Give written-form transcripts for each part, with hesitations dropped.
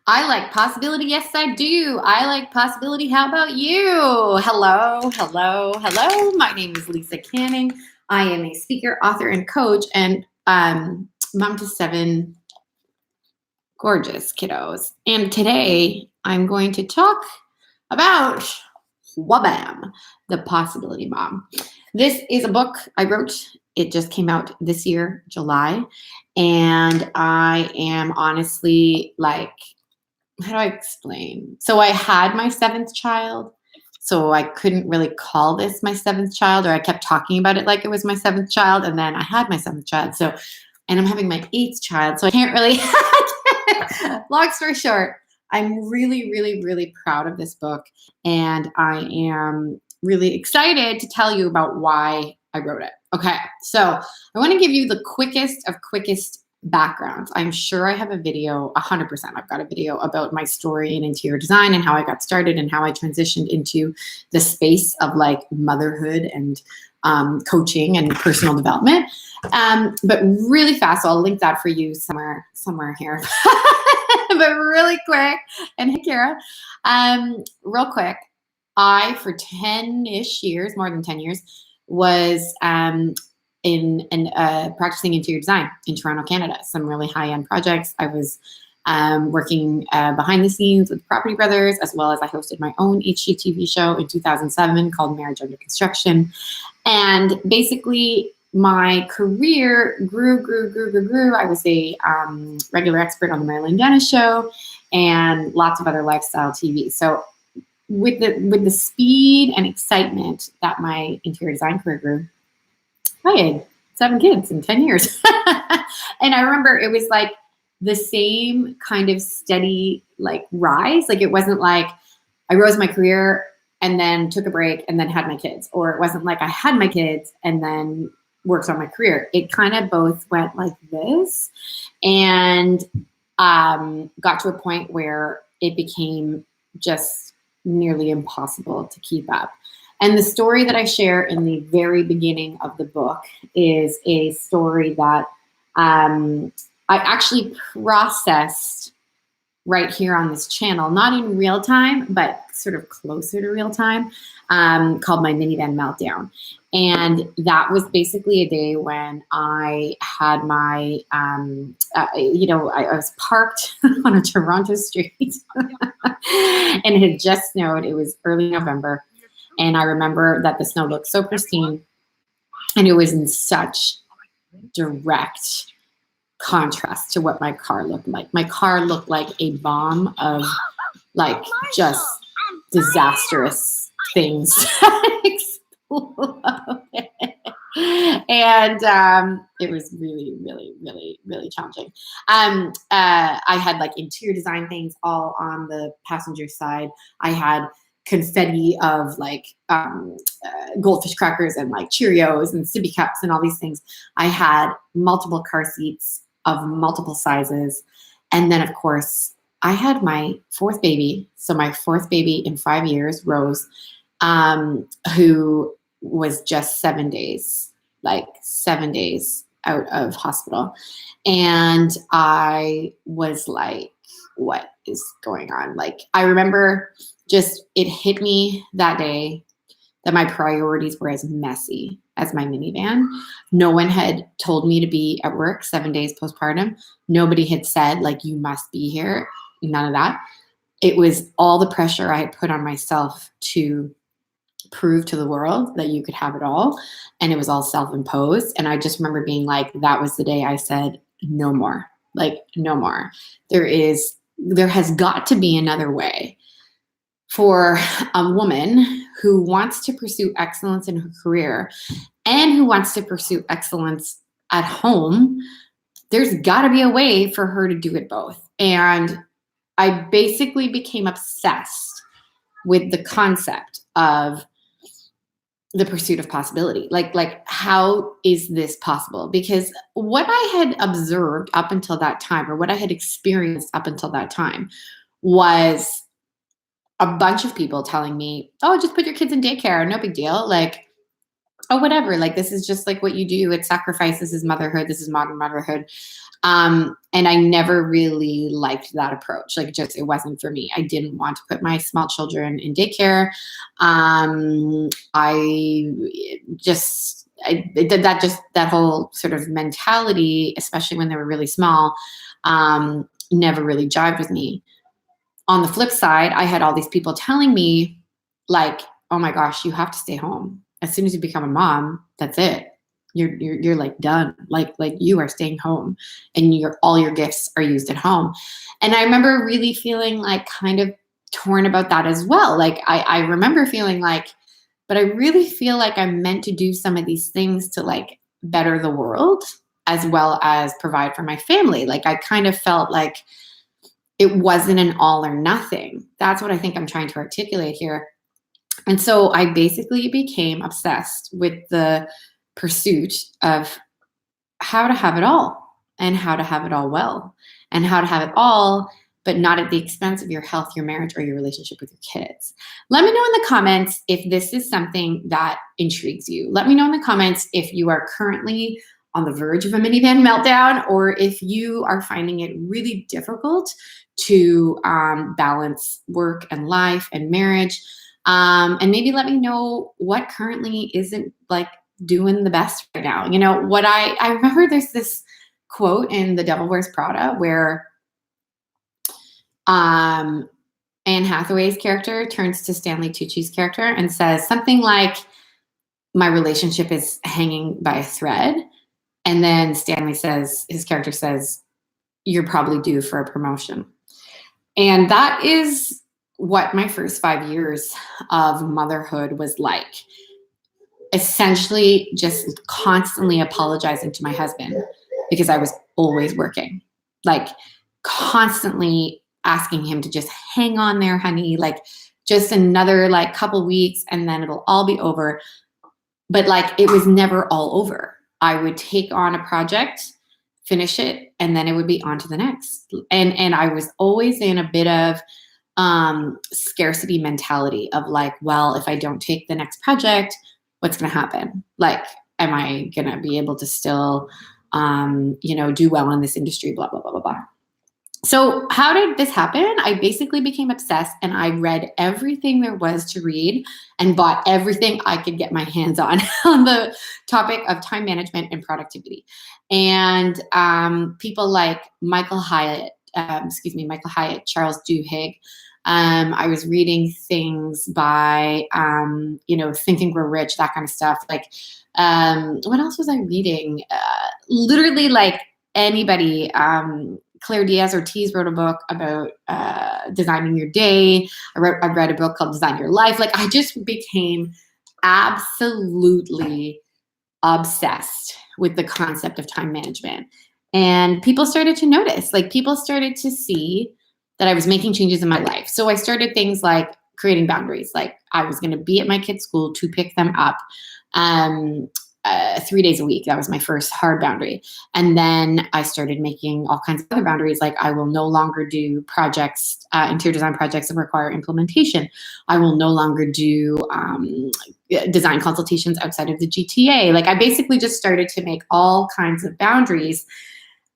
I like possibility. Yes, I do. I like possibility. How about you? Hello, hello, hello. My name is Lisa Canning. I am a speaker, author, and coach, and mom to 7 gorgeous kiddos. And today I'm going to talk about Wabam, the Possibility Mom. This is a book I wrote. It just came out this year, July. And I am honestly like, how do I explain? So I had my 7th child. So I couldn't really call this my 7th child, or I kept talking about it like it was my 7th child. And then I had my 7th child. And I'm having my 8th child. So I can't really, long story short, I'm really, really, really proud of this book. And I am really excited to tell you about why I wrote it. Okay. So I want to give you the quickest of quickest backgrounds. I'm sure I have a video, 100%. I've got a video about my story in interior design and how I got started and how I transitioned into the space of like motherhood and coaching and personal development. But really fast, so I'll link that for you somewhere here. But really quick, and hey, Kara, real quick, I, for 10-ish years, more than 10 years, was practicing interior design in Toronto, Canada. Some really high-end projects. I was working behind the scenes with Property Brothers, as well as I hosted my own HGTV show in 2007 called Marriage Under Construction. And basically, my career grew. I was a regular expert on the Marilyn Dennis show and lots of other lifestyle TV. So with the speed and excitement that my interior design career grew, I had 7 kids in 10 years. And I remember it was like the same kind of steady like rise. Like it wasn't like I rose my career and then took a break and then had my kids. Or it wasn't like I had my kids and then worked on my career. It kind of both went like this, and got to a point where it became just nearly impossible to keep up. And the story that I share in the very beginning of the book is a story that I actually processed right here on this channel, not in real time, but sort of closer to real time, called my minivan meltdown. And that was basically a day when I had my, I was parked on a Toronto street and it had just snowed. It was early November. And I remember that the snow looked so pristine and it was in such direct contrast to what my car looked like. My car looked like a bomb of like just disastrous things exploded. And it was really, really, really, really challenging. I had like interior design things all on the passenger side. I had confetti of like goldfish crackers and like Cheerios and sippy cups and all these things. I had multiple car seats of multiple sizes. And then, of course, I had my 4th baby. So my 4th baby in 5 years, Rose, who was just 7 days, like 7 days out of hospital. And I was like, what is going on? Like, I remember it hit me that day that my priorities were as messy as my minivan. No one had told me to be at work 7 days postpartum. Nobody had said, like, you must be here. None of that. It was all the pressure I had put on myself to prove to the world that you could have it all. And it was all self-imposed. And I just remember being like, that was the day I said, no more. Like, no more. There has got to be another way for a woman who wants to pursue excellence in her career and who wants to pursue excellence at home. There's got to be a way for her to do it both. And I basically became obsessed with the concept of the pursuit of possibility. Like, how is this possible? Because what I had observed up until that time, or what I had experienced up until that time, was a bunch of people telling me, oh, just put your kids in daycare, no big deal. Like, oh, whatever, like, this is just like what you do. It's sacrifice. This is motherhood. This is modern motherhood. And I never really liked that approach. Like, just, it wasn't for me. I didn't want to put my small children in daycare. I just, I did that, just that whole sort of mentality, especially when they were really small, never really jived with me. On the flip side, I had all these people telling me, like, oh my gosh, you have to stay home. As soon as you become a mom, that's it. You're like done. Like you are staying home, and all your gifts are used at home. And I remember really feeling like kind of torn about that as well. Like I remember feeling like, but I really feel like I'm meant to do some of these things to like better the world as well as provide for my family. Like I kind of felt like it wasn't an all or nothing. That's what I think I'm trying to articulate here. And so I basically became obsessed with the pursuit of how to have it all, and how to have it all well, and how to have it all, but not at the expense of your health, your marriage, or your relationship with your kids. Let me know in the comments if this is something that intrigues you. Let me know in the comments if you are currently on the verge of a minivan meltdown, or if you are finding it really difficult to balance work and life and marriage. And maybe let me know what currently isn't like doing the best right now. You know, what I remember, there's this quote in The Devil Wears Prada where Anne Hathaway's character turns to Stanley Tucci's character and says something like, my relationship is hanging by a thread. And then his character says, you're probably due for a promotion. And that is what my first 5 years of motherhood was like. Essentially just constantly apologizing to my husband because I was always working, like constantly asking him to just hang on there, honey, like just another like couple weeks and then it'll all be over. But like, it was never all over. I would take on a project, finish it, and then it would be on to the next. And I was always in a bit of scarcity mentality of like, well, if I don't take the next project, what's going to happen? Like, am I going to be able to still, do well in this industry, blah, blah, blah, blah, blah. So how did this happen? I basically became obsessed and I read everything there was to read and bought everything I could get my hands on the topic of time management and productivity. And people like Michael Hyatt, Charles Duhigg. I was reading things by, Think and Grow Rich, that kind of stuff. Like, what else was I reading? Literally like anybody, Claire Diaz-Ortiz wrote a book about designing your day. I read a book called Design Your Life. Like I just became absolutely obsessed with the concept of time management. And people started to notice, like people started to see that I was making changes in my life. So I started things like creating boundaries. Like I was going to be at my kids' school to pick them up 3 days a week. That was my first hard boundary. And then I started making all kinds of other boundaries. Like I will no longer do projects, interior design projects that require implementation. I will no longer do design consultations outside of the GTA. Like I basically just started to make all kinds of boundaries.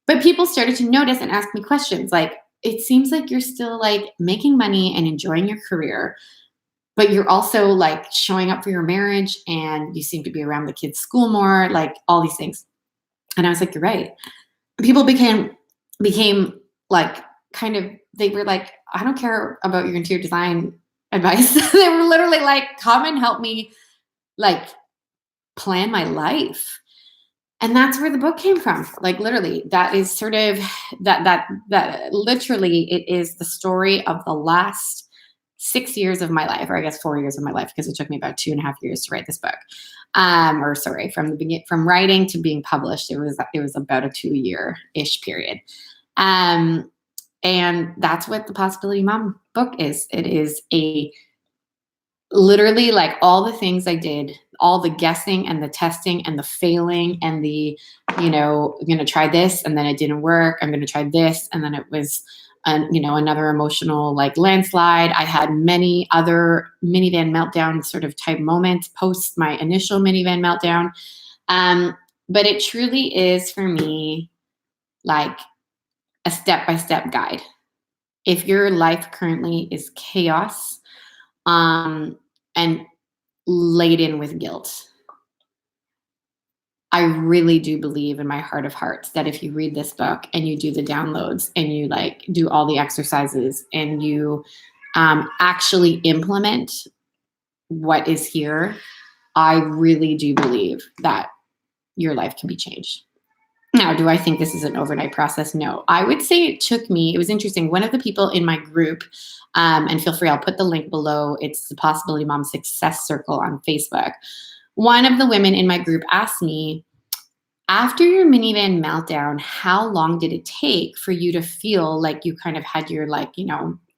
But people started to notice and ask me questions like, it seems like you're still like making money and enjoying your career, but you're also like showing up for your marriage and you seem to be around the kids' school more, like all these things. And I was like, you're right. People became like kind of, they were like, I don't care about your interior design advice. They were literally like, come and help me like plan my life. And that's where the book came from. Like literally, that is sort of that literally it is the story of the last 6 years of my life, or I guess 4 years of my life, because it took me about 2.5 years to write this book. From writing to being published, it was about a 2-year-ish period. And that's what the Possibility Mom book is. It is literally like all the things I did, all the guessing and the testing and the failing and the, I'm going to try this and then it didn't work. I'm going to try this. And then it was another emotional like landslide. I had many other minivan meltdown sort of type moments post my initial minivan meltdown. But it truly is for me like a step-by-step guide. If your life currently is chaos, and laden with guilt, I really do believe in my heart of hearts that if you read this book and you do the downloads and you like do all the exercises and you actually implement what is here, I really do believe that your life can be changed. Now, do I think this is an overnight process? No. I would say it took me, it was interesting. One of the people in my group, and feel free, I'll put the link below. It's the Possibility Mom Success Circle on Facebook. One of the women in my group asked me, after your minivan meltdown, how long did it take for you to feel like you kind of had your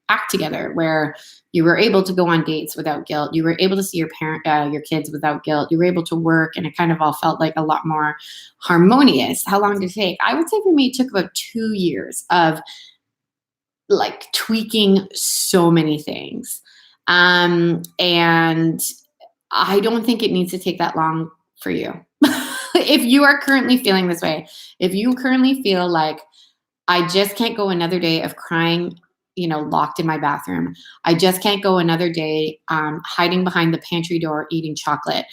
act together, where you were able to go on dates without guilt, you were able to see your kids without guilt, you were able to work, and it kind of all felt like a lot more harmonious? How long did it take? I would say for me, it took about 2 years of like tweaking so many things. And I don't think it needs to take that long for you. If you are currently feeling this way, if you currently feel like I just can't go another day of crying, locked in my bathroom. I just can't go another day hiding behind the pantry door eating chocolate.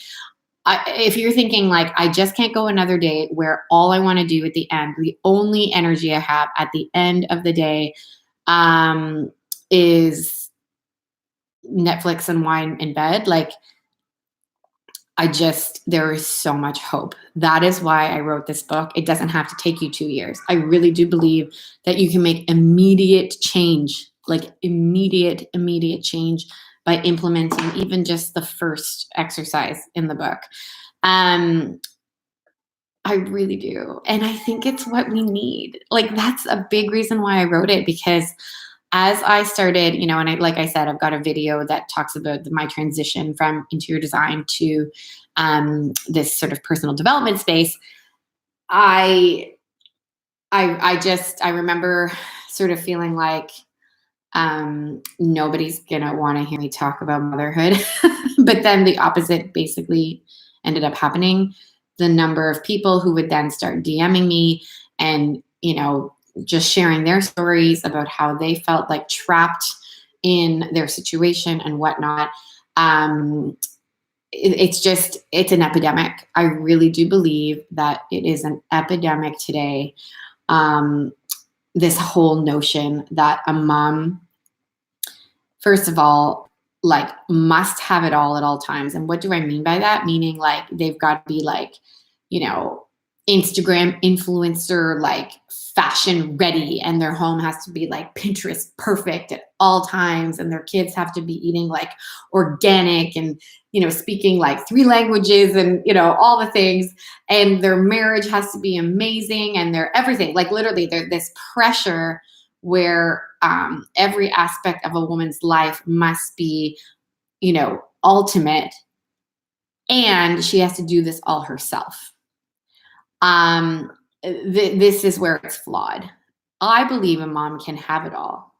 If you're thinking like, I just can't go another day where all I want to do at the end, the only energy I have at the end of the day is Netflix and wine in bed, like, there is so much hope. That is why I wrote this book. It doesn't have to take you 2 years. I really do believe that you can make immediate change, like immediate change by implementing even just the first exercise in the book. I really do. And I think it's what we need. Like, that's a big reason why I wrote it, because as I started, and like I said, I've got a video that talks about my transition from interior design to this sort of personal development space. I remember sort of feeling like nobody's gonna want to hear me talk about motherhood, but then the opposite basically ended up happening. The number of people who would then start DMing me and just sharing their stories about how they felt like trapped in their situation and whatnot. It's an epidemic. I really do believe that it is an epidemic today. This whole notion that a mom, first of all, like must have it all at all times. And what do I mean by that? Meaning like they've got to be like, Instagram influencer, like fashion ready, and their home has to be like Pinterest perfect at all times, and their kids have to be eating like organic and speaking like 3 languages and all the things, and their marriage has to be amazing, and their everything, like literally there's this pressure where every aspect of a woman's life must be ultimate, and she has to do this all herself. This is where it's flawed. I believe a mom can have it all,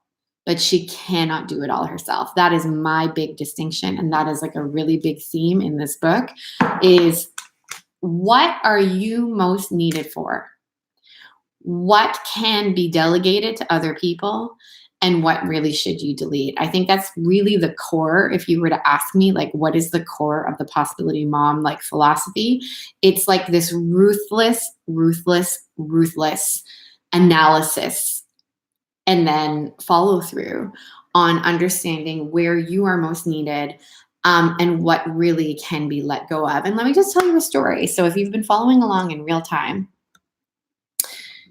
but she cannot do it all herself. That is my big distinction. And that is like a really big theme in this book is, what are you most needed for? What can be delegated to other people? And what really should you delete? I think that's really the core. If you were to ask me, like, what is the core of the Possibility Mom like philosophy? It's like this ruthless analysis and then follow through on understanding where you are most needed, and what really can be let go of. And let me just tell you a story. So if you've been following along in real time,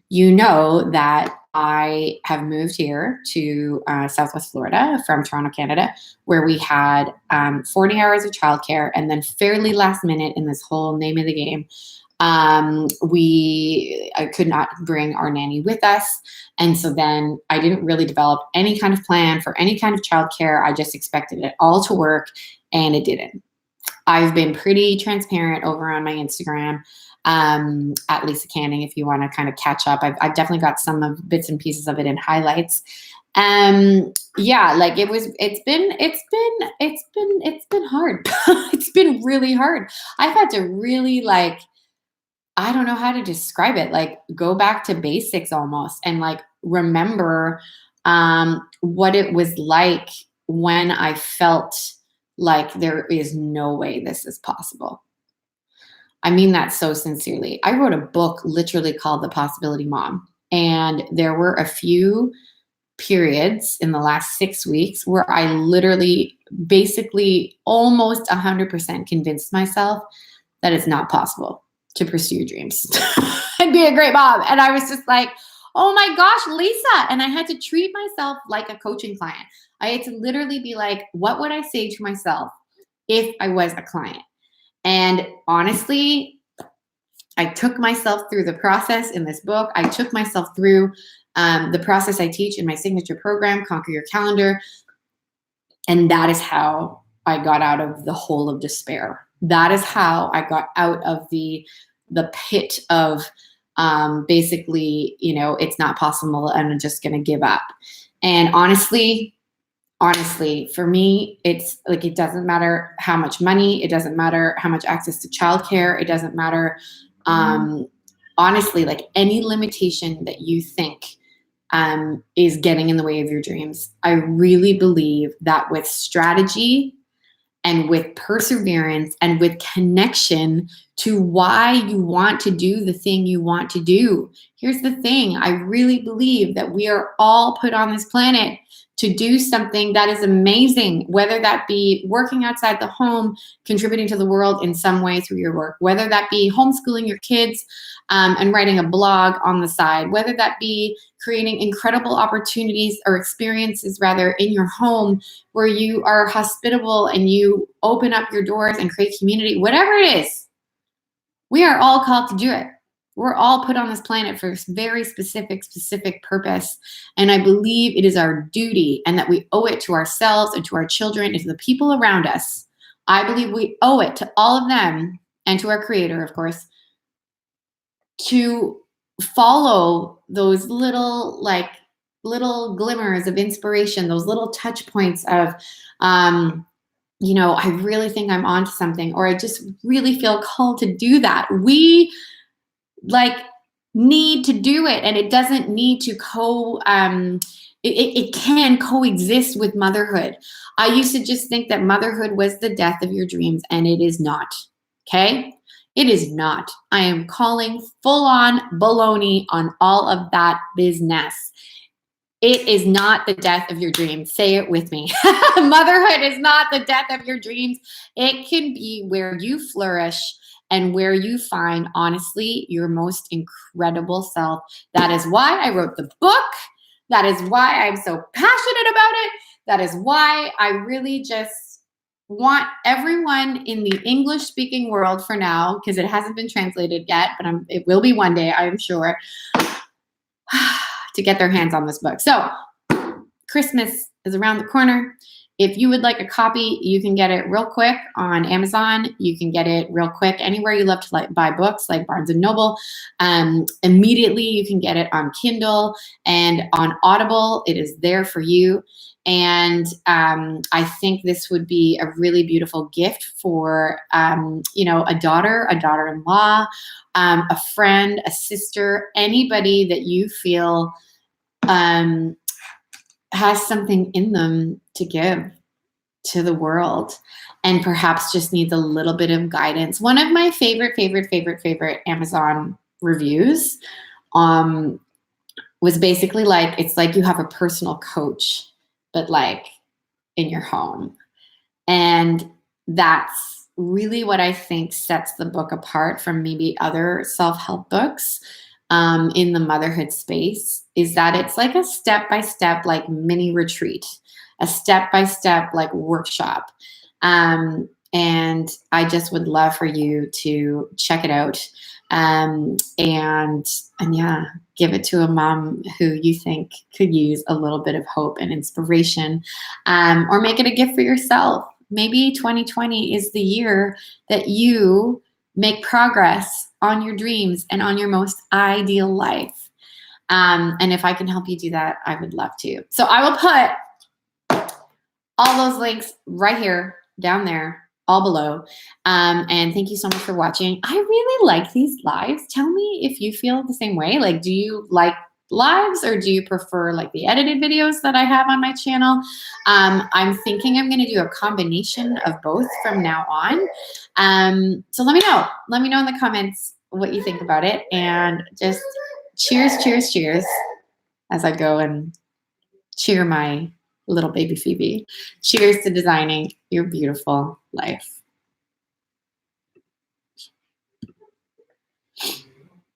you know that I have moved here to Southwest Florida from Toronto, Canada, where we had 40 hours of childcare, and then fairly last minute in this whole name of the game, I could not bring our nanny with us. And so then I didn't really develop any kind of plan for any kind of childcare. I just expected it all to work, and it didn't. I've been pretty transparent over on my Instagram at Lisa Canning if you want to kind of catch up. I've definitely got some of bits and pieces of it in highlights. Yeah, like it's been hard. It's been really hard. I've had to really like, I don't know how to describe it, like go back to basics almost and like remember what it was like when I felt like there is no way this is possible. I mean that so sincerely. I wrote a book literally called The Possibility Mom. And there were a few periods in the last 6 weeks where I literally basically almost 100% convinced myself that it's not possible to pursue your dreams and be a great mom. And I was just like, oh my gosh, Lisa. And I had to treat myself like a coaching client. I had to literally be like, what would I say to myself if I was a client? And honestly, I took myself through the process in this book. I took myself through the process I teach in my signature program, Conquer Your Calendar. And that is how I got out of the hole of despair. That is how I got out of the pit of basically, it's not possible and I'm just going to give up. And honestly, for me, it's like, it doesn't matter how much money, it doesn't matter how much access to childcare, it doesn't matter. Honestly, like any limitation that you think is getting in the way of your dreams, I really believe that with strategy and with perseverance and with connection to why you want to do the thing you want to do. Here's the thing. I really believe that we are all put on this planet to do something that is amazing, whether that be working outside the home, contributing to the world in some way through your work, whether that be homeschooling your kids and writing a blog on the side, whether that be creating incredible opportunities or experiences rather in your home where you are hospitable and you open up your doors and create community, whatever it is, we are all called to do it. We're all put on this planet for a very specific purpose. And I believe it is our duty and that we owe it to ourselves and to our children and to the people around us. I believe we owe it to all of them and to our creator, of course, to follow those little glimmers of inspiration, those little touch points of, I really think I'm onto something, or I just really feel called to do that. We need to do it, and it doesn't need to it can coexist with motherhood. I used to just think that motherhood was the death of your dreams, and it is not. Okay? It is not. I am calling full-on baloney on all of that business. It is not the death of your dreams. Say it with me. Motherhood is not the death of your dreams. It can be where you flourish and where you find, honestly, your most incredible self. That is why I wrote the book. That is why I'm so passionate about it. That is why I really just want everyone in the English-speaking world for now, because it hasn't been translated yet, but it will be one day, I'm sure, to get their hands on this book. So Christmas is around the corner. If you would like a copy, you can get it real quick on Amazon. You can get it real quick anywhere you love to buy books, like Barnes & Noble. Immediately, you can get it on Kindle and on Audible. It is there for you. And I think this would be a really beautiful gift for, a daughter-in-law, a friend, a sister, anybody that you feel has something in them to give to the world and perhaps just needs a little bit of guidance. One of my favorite Amazon reviews was basically like, it's like you have a personal coach, but like in your home. And that's really what I think sets the book apart from maybe other self-help books in the motherhood space, is that it's like a step-by-step like mini retreat, a step-by-step like workshop. And I just would love for you to check it out and yeah, give it to a mom who you think could use a little bit of hope and inspiration, or make it a gift for yourself. Maybe 2020 is the year that you make progress on your dreams and on your most ideal life. And if I can help you do that, I would love to. So I will put all those links right here, down there, all below. And thank you so much for watching. I really like these lives. Tell me if you feel the same way. Like, do you like lives, or do you prefer like the edited videos that I have on my channel? I'm thinking I'm going to do a combination of both from now on. So let me know. Let me know in the comments what you think about it. And just cheers, cheers, cheers as I go and cheer my little baby Phoebe. Cheers to designing your beautiful life.